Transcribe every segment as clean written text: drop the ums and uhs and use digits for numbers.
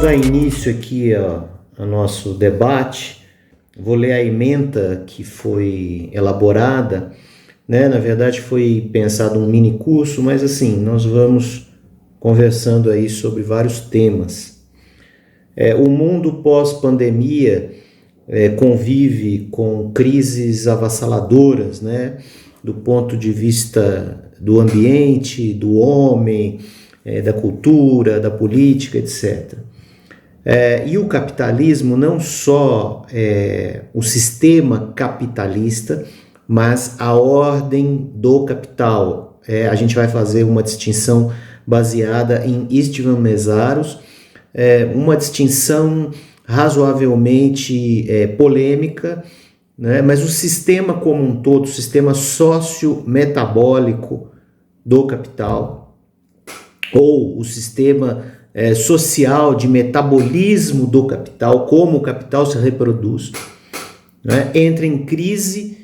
dar início aqui ao nosso debate. Vou ler a ementa que foi elaborada, né? Na verdade foi pensado um mini curso, mas assim, nós vamos conversando aí sobre vários temas. O mundo pós-pandemia convive com crises avassaladoras, né? Do ponto de vista do ambiente, do homem, da cultura, da política, etc. E o capitalismo não só o sistema capitalista, mas a ordem do capital. A gente vai fazer uma distinção baseada em Istvan Meszaros, uma distinção razoavelmente polêmica, né? Mas o sistema como um todo, o sistema socio-metabólico do capital, ou o sistema social de metabolismo do capital, como o capital se reproduz, né? Entra em crise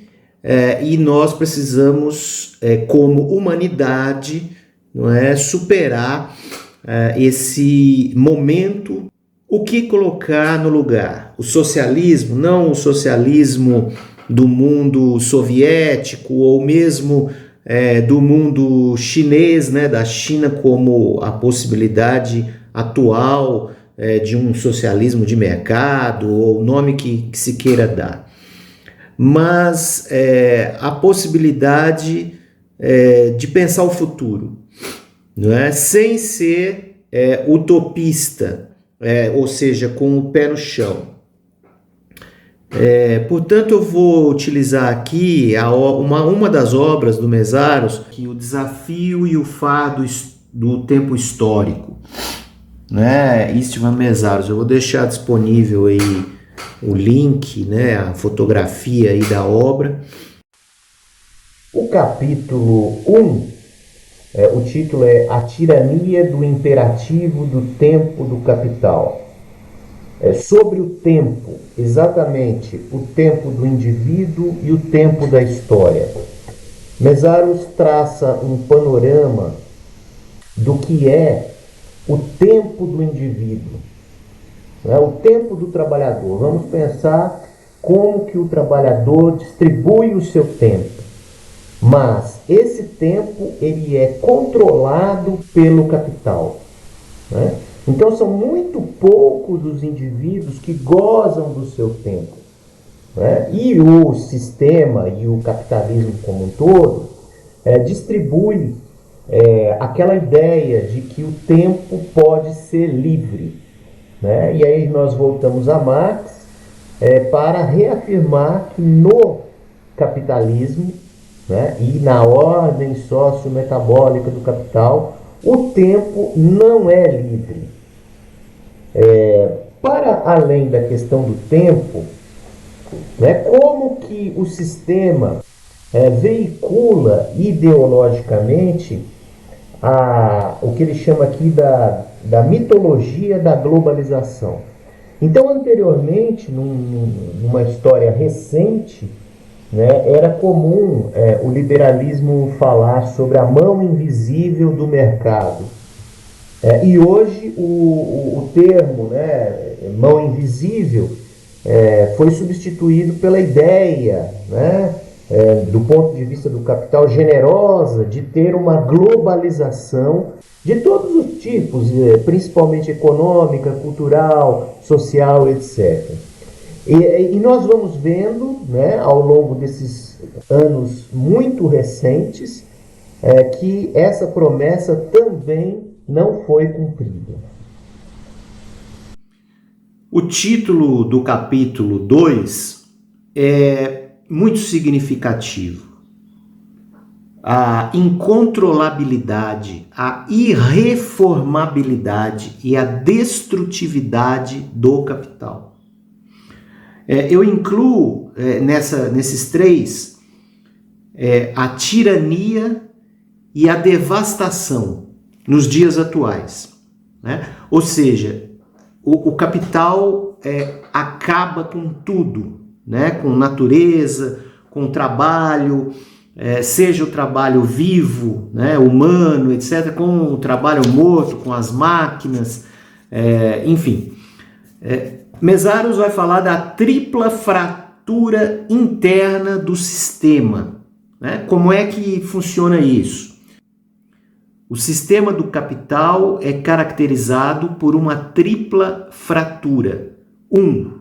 e nós precisamos, como humanidade, não é, superar esse momento. O que colocar no lugar? O socialismo, não o socialismo do mundo soviético ou mesmo do mundo chinês, né, da China como a possibilidade atual de um socialismo de mercado, ou o nome que se queira dar. Mas a possibilidade de pensar o futuro, não é? Sem ser utopista, ou seja, com o pé no chão. Portanto, eu vou utilizar aqui uma das obras do Meszaros, que o desafio e o fardo do tempo histórico, né? Istvan Meszaros. Eu vou deixar disponível aí o link, né? A fotografia aí da obra. O capítulo 1, o título é A Tirania do Imperativo do Tempo do Capital. Sobre o tempo, exatamente o tempo do indivíduo e o tempo da história. Meszaros traça um panorama do que é o tempo do indivíduo, né? O tempo do trabalhador. Vamos pensar como que o trabalhador distribui o seu tempo. Mas esse tempo ele é controlado pelo capital, né? Então são muito poucos os indivíduos que gozam do seu tempo, né? E o sistema e o capitalismo como um todo distribui aquela ideia de que o tempo pode ser livre, né? E aí nós voltamos a Marx para reafirmar que no capitalismo, né, e na ordem sociometabólica do capital, o tempo não é livre. Para além da questão do tempo, né, como que o sistema veicula ideologicamente o que ele chama aqui da mitologia da globalização. Então, anteriormente, numa história recente, né, era comum o liberalismo falar sobre a mão invisível do mercado. E hoje o termo, né, mão invisível foi substituído pela ideia, né, do ponto de vista do capital, generosa, de ter uma globalização de todos os tipos, principalmente econômica, cultural, social, etc. E nós vamos vendo, né, ao longo desses anos muito recentes, que essa promessa também não foi cumprida. O título do capítulo 2 é muito significativo. A incontrolabilidade, a irreformabilidade e a destrutividade do capital. Eu incluo nesses três a tirania e a devastação nos dias atuais, né? Ou seja, o capital acaba com tudo, né? Com natureza, com trabalho, seja o trabalho vivo, né? Humano, etc., com o trabalho morto, com as máquinas, Enfim, Mesaros vai falar da tripla fratura interna do sistema. Né? Como é que funciona isso? O sistema do capital é caracterizado por uma tripla fratura. 1.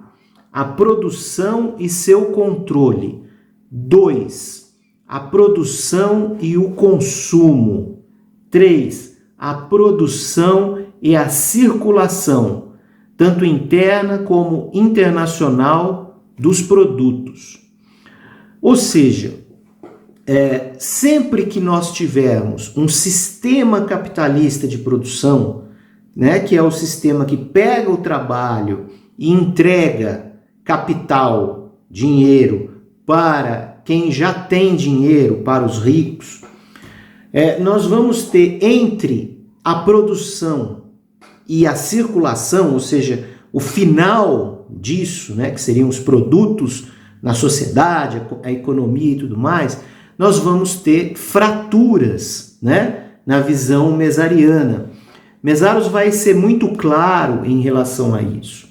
A produção e seu controle. 2. A produção e o consumo. 3. A produção e a circulação, tanto interna como internacional, dos produtos. Ou seja, sempre que nós tivermos um sistema capitalista de produção, né, que é o sistema que pega o trabalho e entrega capital, dinheiro, para quem já tem dinheiro, para os ricos, nós vamos ter entre a produção e a circulação, ou seja, o final disso, né, que seriam os produtos na sociedade, a economia e tudo mais, nós vamos ter fraturas, né, na visão mesariana. Mesaros vai ser muito claro em relação a isso.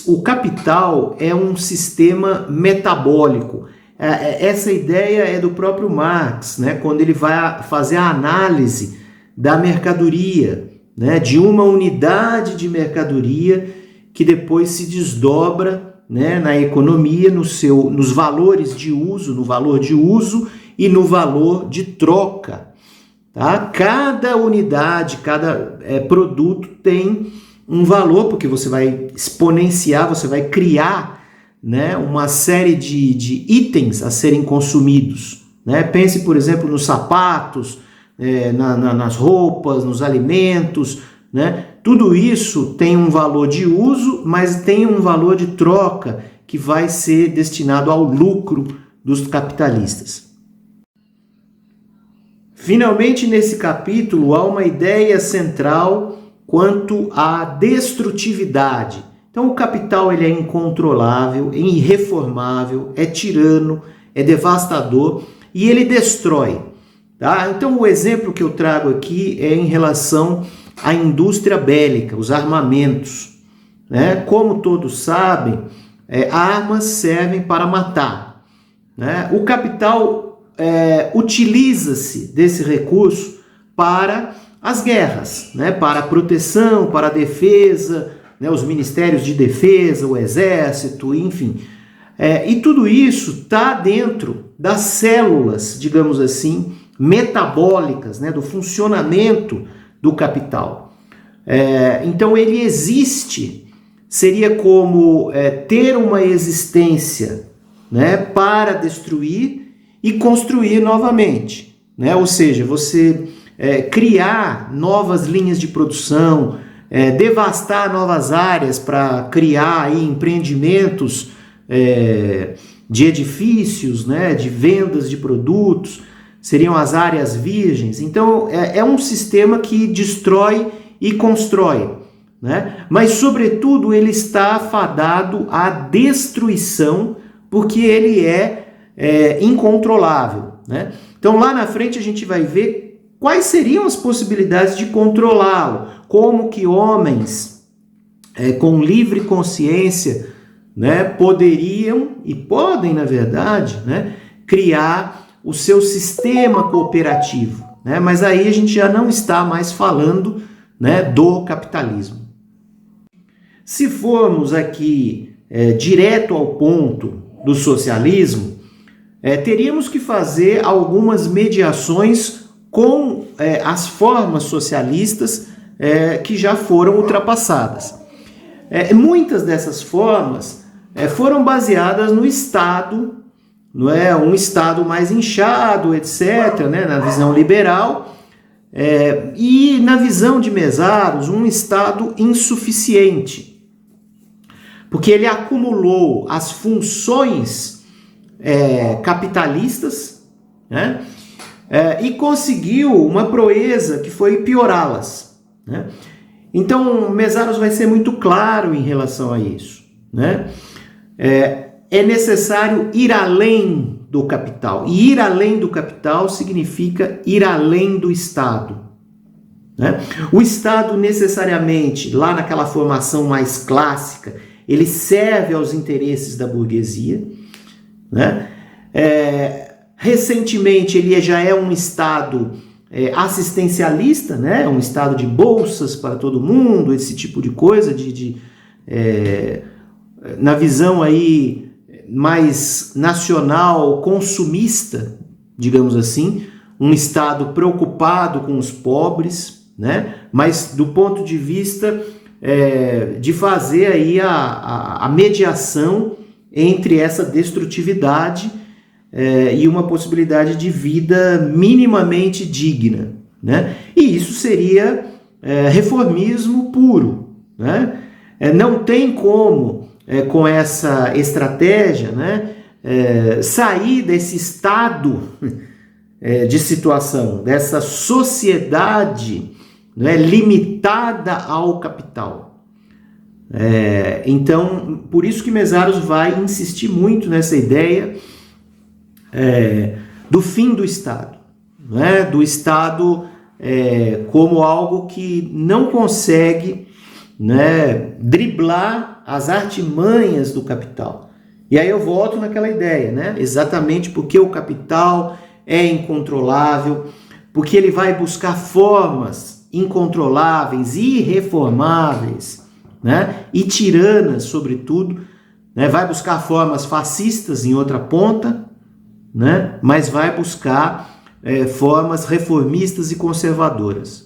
O capital é um sistema metabólico. Essa ideia é do próprio Marx, né, quando ele vai fazer a análise da mercadoria, né, de uma unidade de mercadoria que depois se desdobra, né, na economia, nos valores de uso, no valor de uso e no valor de troca. Tá? Cada unidade, cada produto tem um valor, porque você vai exponenciar, você vai criar, né, uma série de itens a serem consumidos. Né? Pense, por exemplo, nos sapatos, nas roupas, nos alimentos, né? Tudo isso tem um valor de uso, mas tem um valor de troca que vai ser destinado ao lucro dos capitalistas. Finalmente, nesse capítulo, há uma ideia central quanto à destrutividade. Então, o capital ele é incontrolável, é irreformável, é tirano, é devastador e ele destrói. Tá? Então, o exemplo que eu trago aqui é em relação à indústria bélica, os armamentos. Né? Como todos sabem, armas servem para matar. Né? O capital utiliza-se desse recurso para as guerras, né? Para a proteção, para a defesa, né? Os ministérios de defesa, o exército, enfim. E tudo isso está dentro das células, digamos assim, metabólicas, né, do funcionamento do capital. Então ele existe, seria como ter uma existência, né, para destruir e construir novamente. Né? Ou seja, você criar novas linhas de produção, devastar novas áreas para criar aí empreendimentos de edifícios, né, de vendas de produtos, seriam as áreas virgens. Então, é um sistema que destrói e constrói, né? Mas, sobretudo, ele está fadado à destruição, porque ele é incontrolável, né? Então, lá na frente, a gente vai ver quais seriam as possibilidades de controlá-lo, como que homens com livre consciência, né, poderiam e podem, na verdade, né, criar o seu sistema cooperativo, né? Mas aí a gente já não está mais falando, né, do capitalismo. Se formos aqui direto ao ponto do socialismo, teríamos que fazer algumas mediações com as formas socialistas que já foram ultrapassadas. Muitas dessas formas foram baseadas no Estado, não é? Um Estado mais inchado, etc., né? Na visão liberal, e na visão de Mesaros, um Estado insuficiente, porque ele acumulou as funções capitalistas, né? E conseguiu uma proeza que foi piorá-las. Né? Então, Mesaros vai ser muito claro em relação a isso. Né? É necessário ir além do capital. E ir além do capital significa ir além do Estado. né? O Estado necessariamente, lá naquela formação mais clássica, ele serve aos interesses da burguesia, né? Recentemente ele já é um Estado assistencialista, né? Um Estado de bolsas para todo mundo, esse tipo de coisa, na visão aí mais nacional, consumista, digamos assim, um Estado preocupado com os pobres, né? Mas do ponto de vista de fazer aí a mediação entre essa destrutividade e uma possibilidade de vida minimamente digna, né? E isso seria reformismo puro, né? Não tem como, com essa estratégia, né, sair desse estado de situação, dessa sociedade, né, limitada ao capital. Então, por isso que Mesaros vai insistir muito nessa ideia do fim do Estado, né, do Estado como algo que não consegue, né, driblar as artimanhas do capital. E aí eu volto naquela ideia, né, exatamente porque o capital é incontrolável, porque ele vai buscar formas incontroláveis, irreformáveis, né, e tiranas, sobretudo, né, vai buscar formas fascistas em outra ponta, né, mas vai buscar formas reformistas e conservadoras.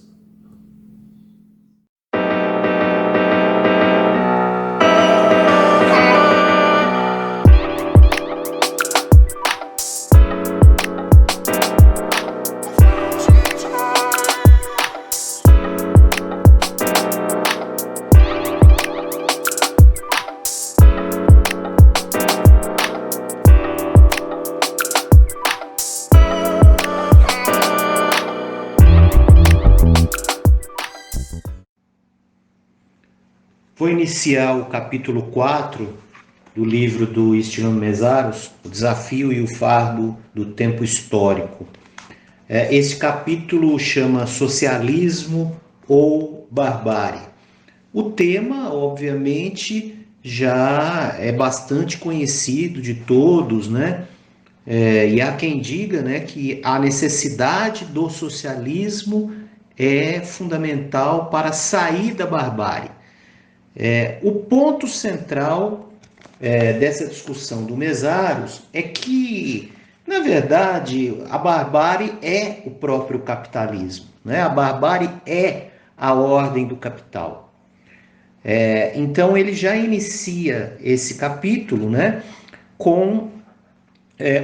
Vou iniciar o capítulo 4 do livro do Istvan Mesaros, O Desafio e o Fardo do Tempo Histórico. Esse capítulo chama Socialismo ou Barbárie. O tema, obviamente, já é bastante conhecido de todos, né? E há quem diga, né, que a necessidade do socialismo é fundamental para sair da barbárie. O ponto central dessa discussão do Mesaros é que, na verdade, a barbárie é o próprio capitalismo, né? A barbárie é a ordem do capital. Então ele já inicia esse capítulo, né, com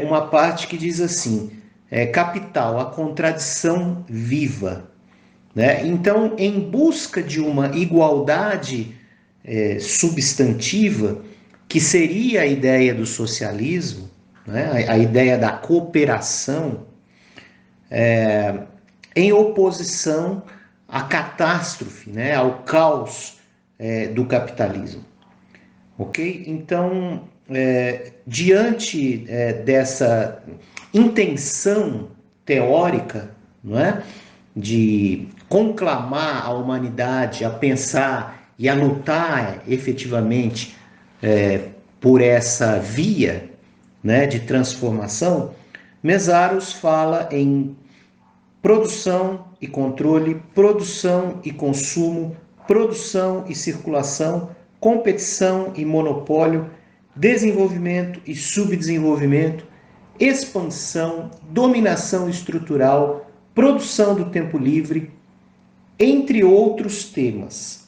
uma parte que diz assim, capital, a contradição viva, né? Então, em busca de uma igualdade substantiva, que seria a ideia do socialismo, né? A ideia da cooperação, em oposição à catástrofe, né? Ao caos do capitalismo. Ok? Então, diante dessa intenção teórica, não é? De conclamar a humanidade a pensar e a lutar efetivamente por essa via, né, de transformação, Mesaros fala em produção e controle, produção e consumo, produção e circulação, competição e monopólio, desenvolvimento e subdesenvolvimento, expansão, dominação estrutural, produção do tempo livre, entre outros temas,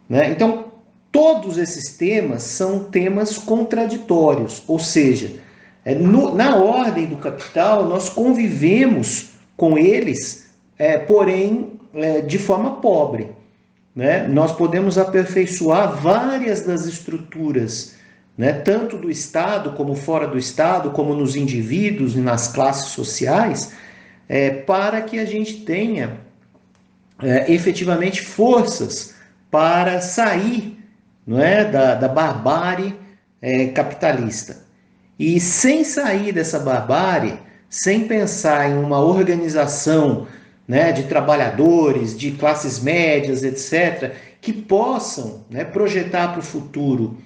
né? Então, todos esses temas são temas contraditórios, ou seja, na ordem do capital, nós convivemos com eles, porém, de forma pobre, né? Nós podemos aperfeiçoar várias das estruturas, né? Tanto do Estado, como fora do Estado, como nos indivíduos e nas classes sociais, para que a gente tenha efetivamente forças para sair, não é, da barbárie capitalista. E sem sair dessa barbárie, sem pensar em uma organização né, de trabalhadores, de classes médias, etc., que possam, né, projetar para o futuro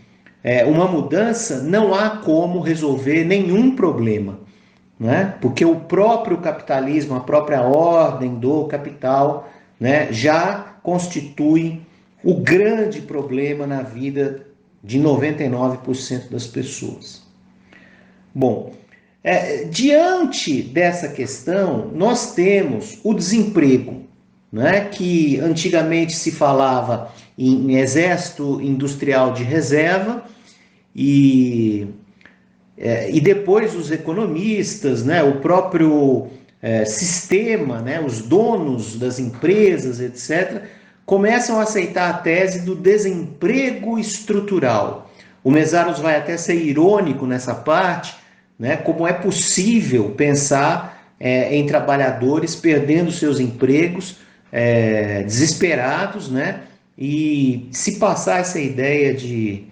uma mudança, não há como resolver nenhum problema, né? Porque o próprio capitalismo, a própria ordem do capital, né, já constitui o grande problema na vida de 99% das pessoas. Bom, diante dessa questão, nós temos o desemprego, né, que antigamente se falava em exército industrial de reserva, e depois os economistas, né, o próprio sistema, né, os donos das empresas, etc., começam a aceitar a tese do desemprego estrutural. O Mesaros vai até ser irônico nessa parte, né, como é possível pensar em trabalhadores perdendo seus empregos, desesperados, né, e se passar essa ideia de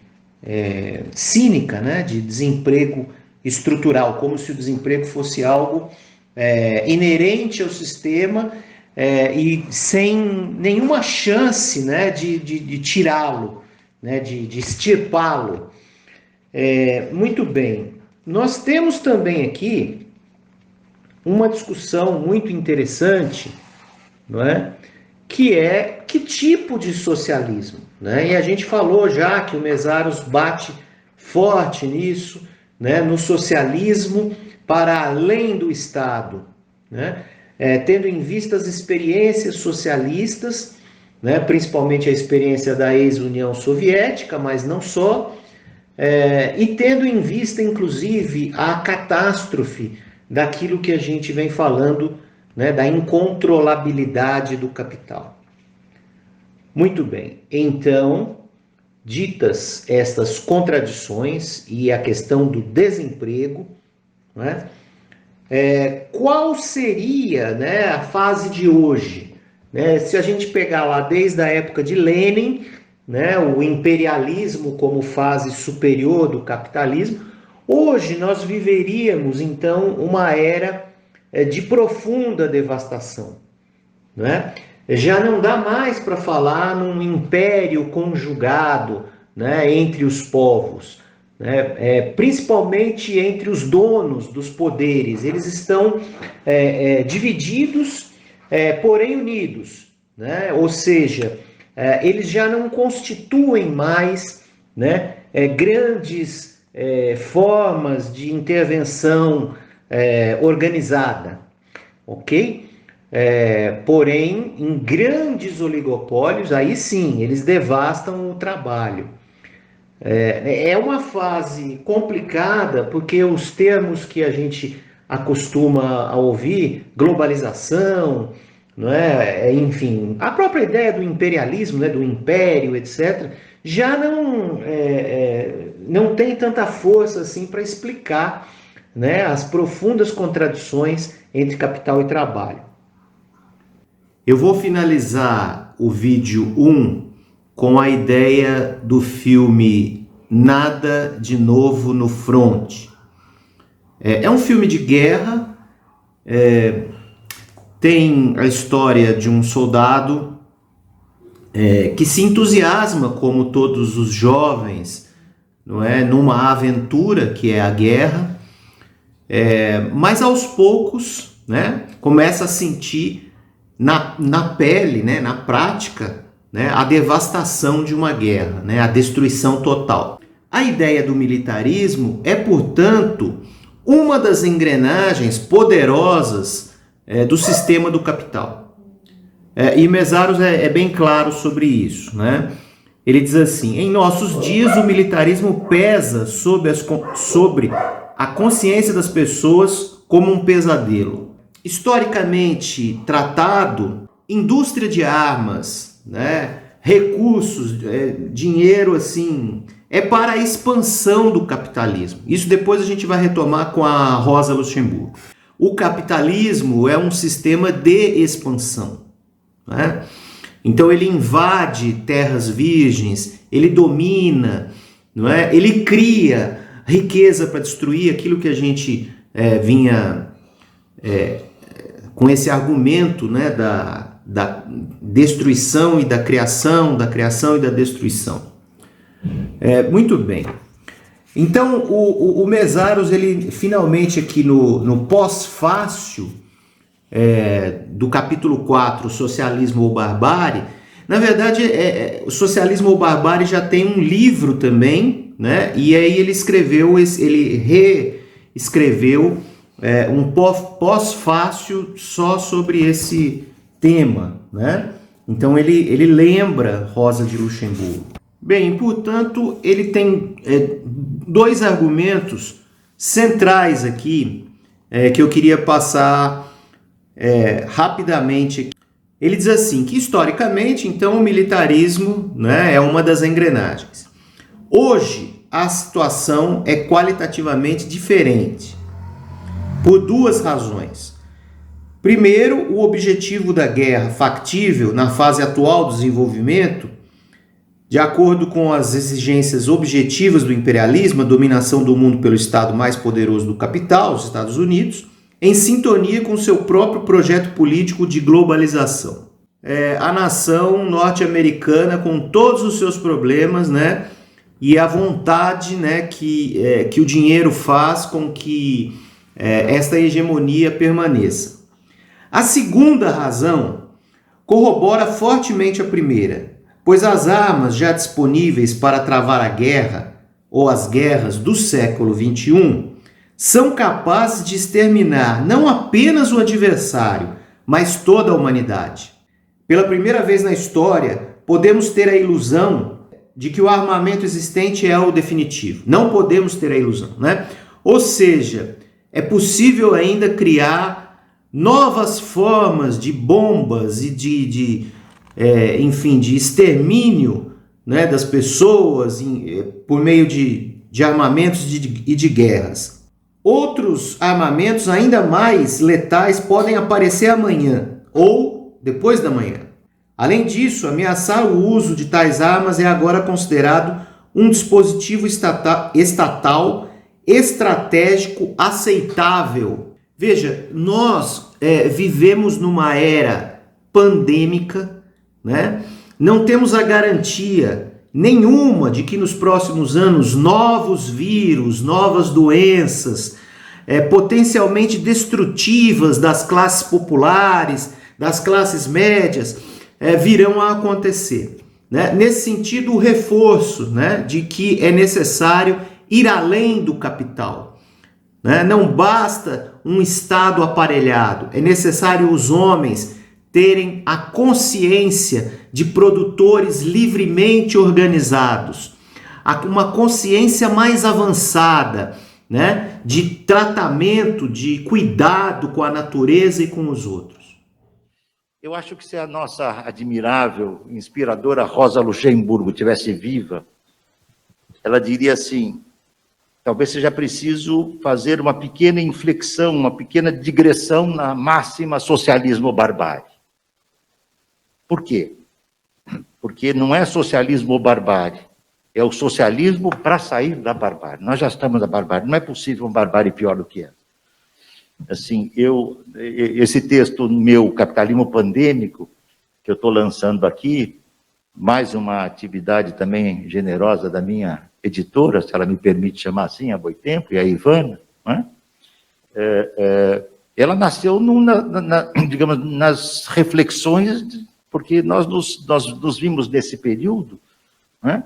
cínica, né, de desemprego estrutural, como se o desemprego fosse algo inerente ao sistema e sem nenhuma chance, né, de tirá-lo, né, de extirpá-lo. Muito bem. Nós temos também aqui uma discussão muito interessante, não é? Que tipo de socialismo, né? E a gente falou já que o Mesaros bate forte nisso, né? No socialismo para além do Estado, né? Tendo em vista as experiências socialistas, né? Principalmente a experiência da ex-União Soviética, mas não só, e tendo em vista, inclusive, a catástrofe daquilo que a gente vem falando, né, da incontrolabilidade do capital. Muito bem, então, ditas estas contradições e a questão do desemprego, né, qual seria, né, a fase de hoje? Né, se a gente pegar lá desde a época de Lenin, né, o imperialismo como fase superior do capitalismo, hoje nós viveríamos, então, uma era de profunda devastação, né? Já não dá mais para falar num império conjugado, né, entre os povos, né? Principalmente entre os donos dos poderes. Eles estão divididos, porém unidos, né? Ou seja, eles já não constituem mais, né, grandes formas de intervenção organizada, ok? Porém, em grandes oligopólios, aí sim, eles devastam o trabalho. É uma fase complicada, porque os termos que a gente acostuma a ouvir, globalização, não é? Enfim, a própria ideia do imperialismo, né, do império, etc., já não tem tanta força assim para explicar, né, as profundas contradições entre capital e trabalho. Eu vou finalizar o vídeo 1 com a ideia do filme Nada de Novo no Front. É um filme de guerra, tem a história de um soldado que se entusiasma, como todos os jovens, não é, numa aventura que é a guerra, mas aos poucos, né, começa a sentir na pele, né, na prática, né, a devastação de uma guerra, né, a destruição total. A ideia do militarismo é, portanto, uma das engrenagens poderosas do sistema do capital. E Mesaros é bem claro sobre isso, né? Ele diz assim: em nossos dias o militarismo pesa sobre a consciência das pessoas como um pesadelo. Historicamente tratado, indústria de armas, né, recursos, dinheiro, assim, é para a expansão do capitalismo. Isso depois a gente vai retomar com a Rosa Luxemburgo. O capitalismo é um sistema de expansão, né? Então ele invade terras virgens, ele domina, não é? Ele cria riqueza para destruir aquilo que a gente vinha com esse argumento, né, da destruição e da criação e da destruição. Muito bem. Então, o Mésaros, ele finalmente aqui no pós-fácio do capítulo 4, Socialismo ou Barbárie, na verdade, o Socialismo ou Barbárie já tem um livro também, né? E aí ele reescreveu um pós-fácio só sobre esse tema, né? Então ele lembra Rosa de Luxemburgo. Bem, portanto, ele tem dois argumentos centrais aqui que eu queria passar rapidamente. Ele diz assim, que historicamente, então, o militarismo, né, é uma das engrenagens. Hoje, a situação é qualitativamente diferente, por duas razões. Primeiro, o objetivo da guerra factível na fase atual do desenvolvimento, de acordo com as exigências objetivas do imperialismo, a dominação do mundo pelo Estado mais poderoso do capital, os Estados Unidos, em sintonia com seu próprio projeto político de globalização. A nação norte-americana, com todos os seus problemas, né, e a vontade, né, que o dinheiro faz com que esta hegemonia permaneça. A segunda razão corrobora fortemente a primeira, pois as armas já disponíveis para travar a guerra, ou as guerras do século XXI, são capazes de exterminar não apenas o adversário, mas toda a humanidade. Pela primeira vez na história, podemos ter a ilusão de que o armamento existente é o definitivo. Não podemos ter a ilusão, né? Ou seja, é possível ainda criar novas formas de bombas e de extermínio, né, das pessoas por meio de armamentos e de guerras. Outros armamentos ainda mais letais podem aparecer amanhã ou depois da manhã. Além disso, ameaçar o uso de tais armas é agora considerado um dispositivo estatal estratégico aceitável. Veja, nós vivemos numa era pandêmica, né? Não temos a garantia nenhuma de que nos próximos anos novos vírus, novas doenças, potencialmente destrutivas das classes populares, das classes médias, virão a acontecer. Né? Nesse sentido, o reforço, né, de que é necessário ir além do capital. Né? Não basta um Estado aparelhado, é necessário os homens terem a consciência de produtores livremente organizados, uma consciência mais avançada, né, de tratamento, de cuidado com a natureza e com os outros. Eu acho que se a nossa admirável, inspiradora Rosa Luxemburgo tivesse viva, ela diria assim, talvez seja preciso fazer uma pequena inflexão, uma pequena digressão na máxima socialismo-barbárie. Por quê? Porque não é socialismo ou barbárie, é o socialismo para sair da barbárie. Nós já estamos na barbárie, não é possível uma barbárie pior do que essa. Assim, esse texto meu, Capitalismo Pandêmico, que eu estou lançando aqui, mais uma atividade também generosa da minha editora, se ela me permite chamar assim, a Boitempo, e a Ivana, né? Ela nasceu digamos, nas reflexões, porque nós nos vimos nesse período, né,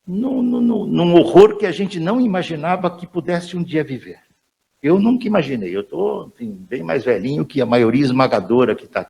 num horror que a gente não imaginava que pudesse um dia viver. Eu nunca imaginei, eu estou bem mais velhinho que a maioria esmagadora que está aqui.